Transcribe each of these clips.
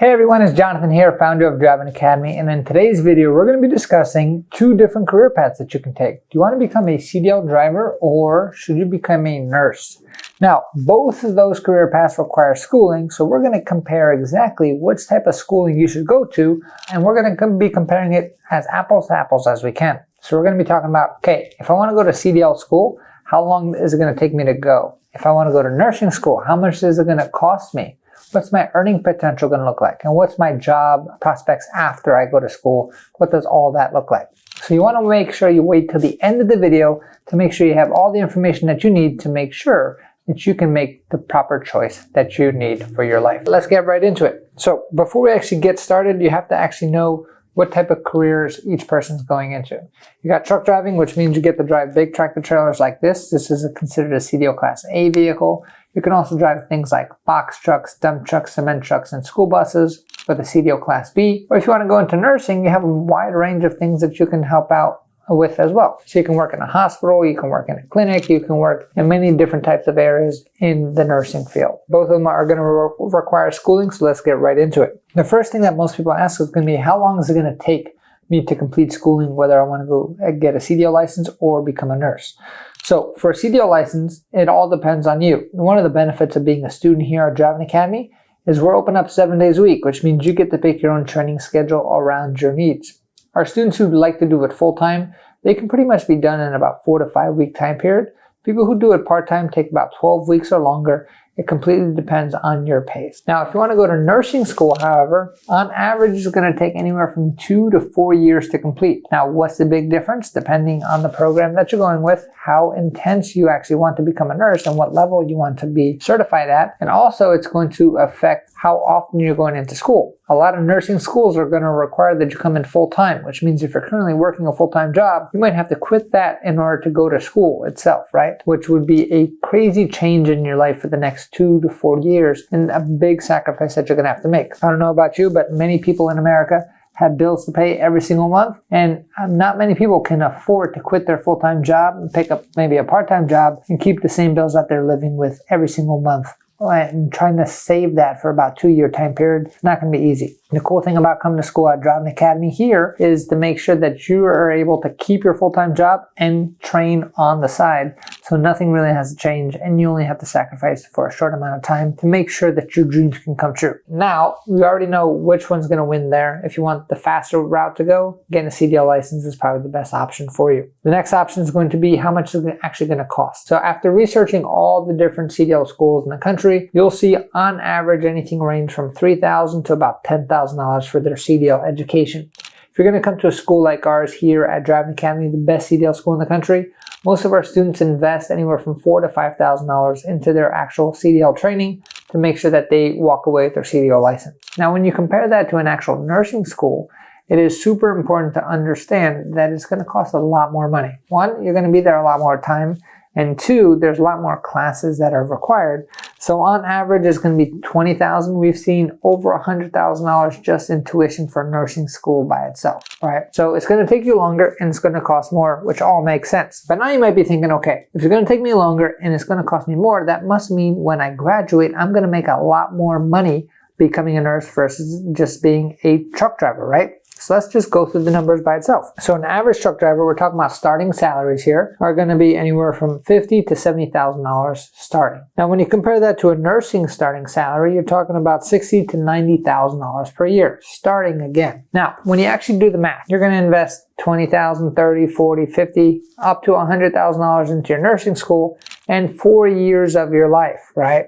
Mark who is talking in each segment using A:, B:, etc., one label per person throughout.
A: Hey everyone, it's Jonathan here, founder of Driving Academy, and in today's video we're going to be discussing two different career paths that you can take. Do you want to become a CDL driver or should you become a nurse? Now, both of those career paths require schooling, so we're going to compare exactly which type of schooling you should go to, and we're going to be comparing it as apples to apples as we can. So we're going to be talking about, okay, if I want to go to CDL school, how long is it going to take me to go? If I want to go to nursing school, how much is it going to cost me? What's my earning potential going to look like? And what's my job prospects after I go to school? What does all that look like? So you want to make sure you wait till the end of the video to make sure you have all the information that you need to make sure that you can make the proper choice that you need for your life. Let's get right into it. So before we actually get started, you have to actually know what type of careers each person's going into. You got truck driving, which means you get to drive big tractor trailers like this. This is considered a CDL Class A vehicle. You can also drive things like box trucks, dump trucks, cement trucks, and school buses with a CDL Class B. Or if you want to go into nursing, you have a wide range of things that you can help out with as well. So you can work in a hospital, you can work in a clinic, you can work in many different types of areas in the nursing field. Both of them are going to require schooling, so let's get right into it. The first thing that most people ask is going to be, how long is it going to take me to complete schooling, whether I want to go get a CDL license or become a nurse? So for a CDL license, it all depends on you. One of the benefits of being a student here at Driving Academy is we're open up 7 days a week, which means you get to pick your own training schedule around your needs. Our students who like to do it full-time, they can pretty much be done in about 4 to 5 week time period. People who do it part-time take about 12 weeks or longer. It completely depends on your pace. Now, if you want to go to nursing school, however, on average, it's going to take anywhere from 2 to 4 years to complete. Now, what's the big difference? Depending on the program that you're going with, how intense you actually want to become a nurse and what level you want to be certified at. And also, it's going to affect how often you're going into school. A lot of nursing schools are going to require that you come in full-time, which means if you're currently working a full-time job, you might have to quit that in order to go to school itself, right? Which would be a crazy change in your life for the next 2 to 4 years and a big sacrifice that you're going to have to make. I don't know about you, but many people in America have bills to pay every single month, and not many people can afford to quit their full-time job and pick up maybe a part-time job and keep the same bills that they're living with every single month. And trying to save that for about 2-year time period, it's not going to be easy. The cool thing about coming to school at Driving Academy here is to make sure that you are able to keep your full-time job and train on the side. So nothing really has to change and you only have to sacrifice for a short amount of time to make sure that your dreams can come true. Now, we already know which one's going to win there. If you want the faster route to go, getting a CDL license is probably the best option for you. The next option is going to be how much is it actually going to cost. So after researching all the different CDL schools in the country, you'll see on average anything range from $3,000 to about $10,000 for their CDL education. If you're going to come to a school like ours here at Driving Academy, the best CDL school in the country, most of our students invest anywhere from $4,000 to $5,000 into their actual CDL training to make sure that they walk away with their CDL license. Now, when you compare that to an actual nursing school, it is super important to understand that it's going to cost a lot more money. One, you're going to be there a lot more time. And two, there's a lot more classes that are required. So on average, it's going to be $20,000. We've seen over $100,000 just in tuition for nursing school by itself, right? So it's going to take you longer and it's going to cost more, which all makes sense. But now you might be thinking, okay, if it's going to take me longer and it's going to cost me more, that must mean when I graduate, I'm going to make a lot more money becoming a nurse versus just being a truck driver, right? So let's just go through the numbers by itself. So an average truck driver, we're talking about starting salaries here, are going to be anywhere from $50,000 to $70,000 starting. Now, when you compare that to a nursing starting salary, you're talking about $60,000 to $90,000 per year, starting again. Now, when you actually do the math, you're going to invest $20,000, $30,000, $40,000, $50,000, up to $100,000 into your nursing school and 4 years of your life, right?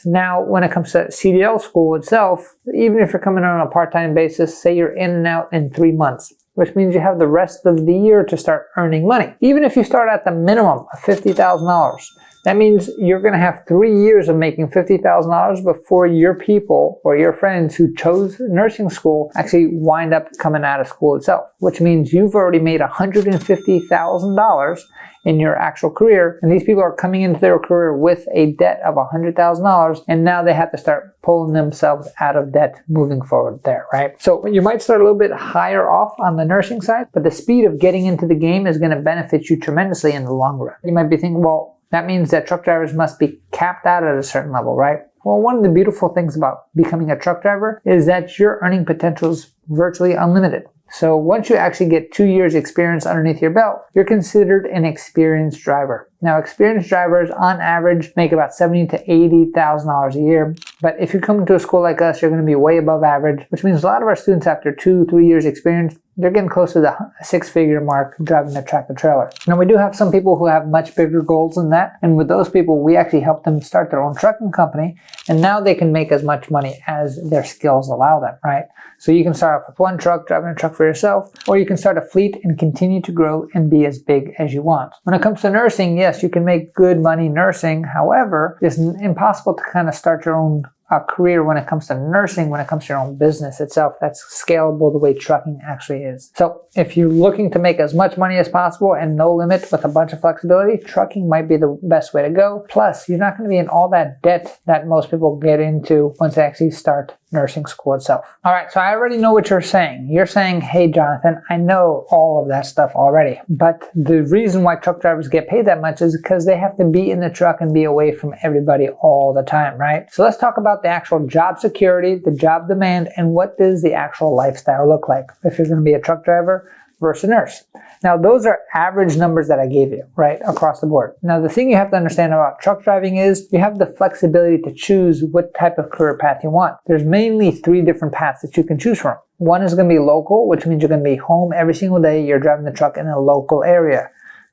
A: Now, when it comes to CDL school itself, even if you're coming on a part-time basis, say you're in and out in 3 months, which means you have the rest of the year to start earning money. Even if you start at the minimum of $50,000, that means you're going to have 3 years of making $50,000 before your people or your friends who chose nursing school actually wind up coming out of school itself, which means you've already made $150,000 in your actual career, and these people are coming into their career with a debt of $100,000, and now they have to start pulling themselves out of debt moving forward there, right? So you might start a little bit higher off on the nursing side, but the speed of getting into the game is going to benefit you tremendously in the long run. You might be thinking, well, that means that truck drivers must be capped out at a certain level, right? Well, one of the beautiful things about becoming a truck driver is that your earning potential is virtually unlimited. So once you actually get 2 years experience underneath your belt, you're considered an experienced driver. Now, experienced drivers on average make about $70,000 to $80,000 a year. But if you come to a school like us, you're going to be way above average, which means a lot of our students after 2-3 years experience, they're getting close to the six-figure mark driving a tractor trailer. Now, we do have some people who have much bigger goals than that. And with those people, we actually help them start their own trucking company. And now they can make as much money as their skills allow them, right? So you can start off with one truck, driving a truck for yourself, or you can start a fleet and continue to grow and be as big as you want. When it comes to nursing, yes, you can make good money nursing. However, it's impossible to kind of start your own career when it comes to nursing, when it comes to your own business itself that's scalable the way trucking actually is. So if you're looking to make as much money as possible and no limit with a bunch of flexibility, trucking might be the best way to go. Plus, you're not going to be in all that debt that most people get into once they actually start nursing school itself. All right, so I already know what you're saying. You're saying, hey, Jonathan, I know all of that stuff already. But the reason why truck drivers get paid that much is because they have to be in the truck and be away from everybody all the time, right? So let's talk about the actual job security, the job demand, and what does the actual lifestyle look like if you're going to be a truck driver versus a nurse. Now, those are average numbers that I gave you, right, across the board. Now, the thing you have to understand about truck driving is you have the flexibility to choose what type of career path you want. There's mainly 3 different paths that you can choose from. One is going to be local, which means you're going to be home every single day. You're driving the truck in a local area.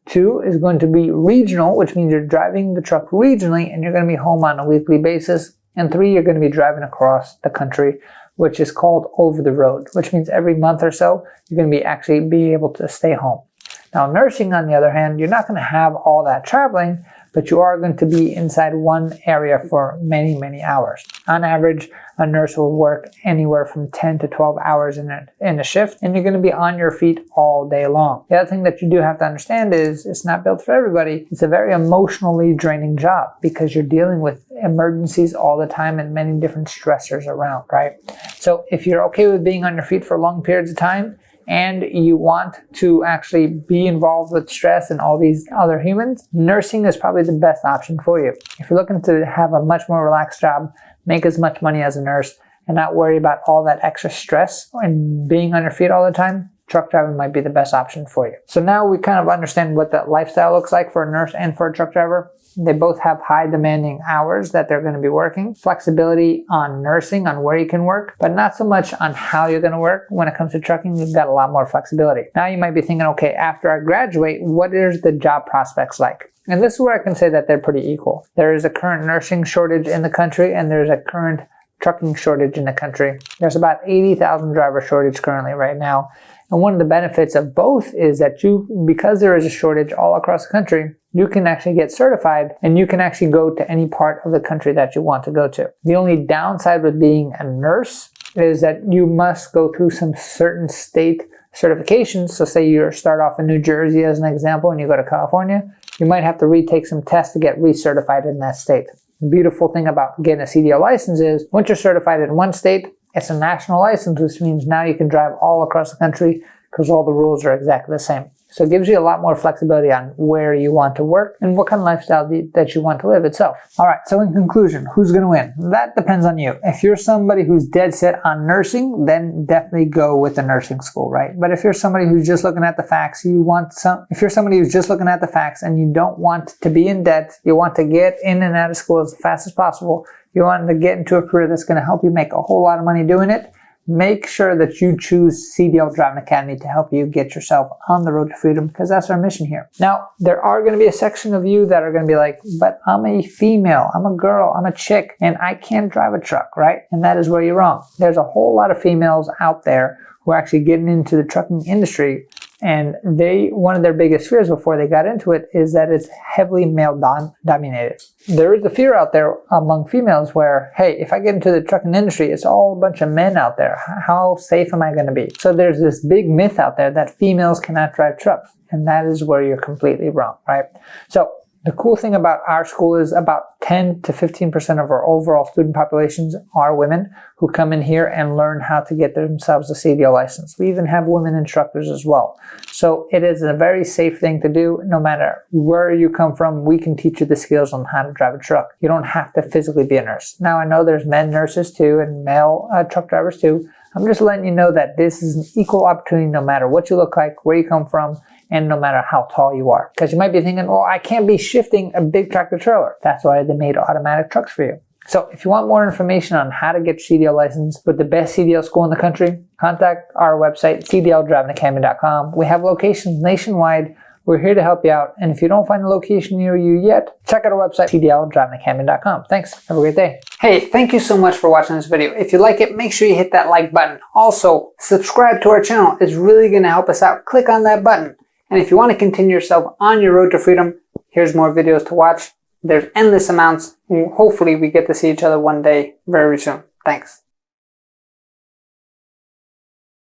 A: 2 is going to be regional, which means you're driving the truck regionally and you're going to be home on a weekly basis. And 3, you're going to be driving across the country, which is called over the road, which means every month or so, you're going to be able to stay home. Now, nursing, on the other hand, you're not going to have all that traveling, but you are going to be inside one area for many, many hours. On average, a nurse will work anywhere from 10 to 12 hours in a shift, and you're going to be on your feet all day long. The other thing that you do have to understand is it's not built for everybody. It's a very emotionally draining job because you're dealing with emergencies all the time and many different stressors around, right? So if you're okay with being on your feet for long periods of time, and you want to actually be involved with stress and all these other humans, nursing is probably the best option for you. If you're looking to have a much more relaxed job, make as much money as a nurse, and not worry about all that extra stress and being on your feet all the time, truck driving might be the best option for you. So now we kind of understand what that lifestyle looks like for a nurse and for a truck driver. They both have high demanding hours that they're going to be working. Flexibility on nursing, on where you can work, but not so much on how you're going to work. When it comes to trucking, you've got a lot more flexibility. Now you might be thinking, okay, after I graduate, what is the job prospects like? And this is where I can say that they're pretty equal. There is a current nursing shortage in the country, and there's a current trucking shortage in the country. There's about 80,000 driver shortage currently right now. And one of the benefits of both is that because there is a shortage all across the country, you can actually get certified and you can actually go to any part of the country that you want to go to. The only downside with being a nurse is that you must go through some certain state certifications. So say you start off in New Jersey as an example and you go to California, you might have to retake some tests to get recertified in that state. The beautiful thing about getting a CDL license is once you're certified in one state, it's a national license, which means now you can drive all across the country because all the rules are exactly the same. So it gives you a lot more flexibility on where you want to work and what kind of lifestyle that you want to live itself. All right, so in conclusion, who's going to win? That depends on you. If you're somebody who's dead set on nursing, then definitely go with the nursing school, right? But if you're somebody who's just looking at the facts, if you're somebody who's just looking at the facts and you don't want to be in debt, you want to get in and out of school as fast as possible, you want to get into a career that's going to help you make a whole lot of money doing it, make sure that you choose CDL Driving Academy to help you get yourself on the road to freedom, because that's our mission here. Now, there are going to be a section of you that are going to be like, but I'm a female, I'm a girl, I'm a chick, and I can't drive a truck, right? And that is where you're wrong. There's a whole lot of females out there who are actually getting into the trucking industry, and one of their biggest fears before they got into it is that it's heavily male dominated. There is a fear out there among females where, hey, if I get into the trucking industry, it's all a bunch of men out there. How safe am I going to be? So there's this big myth out there that females cannot drive trucks, and that is where you're completely wrong, right? So The cool thing about our school is about 10 to 15% of our overall student populations are women who come in here and learn how to get themselves a CDL license. We even have women instructors as well. So it is a very safe thing to do. No matter where you come from, we can teach you the skills on how to drive a truck. You don't have to physically be a nurse. Now I know there's men nurses too and male truck drivers too. I'm just letting you know that this is an equal opportunity no matter what you look like, where you come from, and no matter how tall you are. Because you might be thinking, well, I can't be shifting a big tractor trailer. That's why they made automatic trucks for you. So if you want more information on how to get your CDL license with the best CDL school in the country, contact our website, cdldrivingacademy.com. We have locations nationwide. We're here to help you out. And if you don't find a location near you yet, check out our website, cdldrivingacademy.com. Thanks. Have a great day. Hey, thank you so much for watching this video. If you like it, make sure you hit that like button. Also, subscribe to our channel. It's really going to help us out. Click on that button. And if you want to continue yourself on your road to freedom, here's more videos to watch. There's endless amounts. Hopefully we get to see each other one day very soon. Thanks.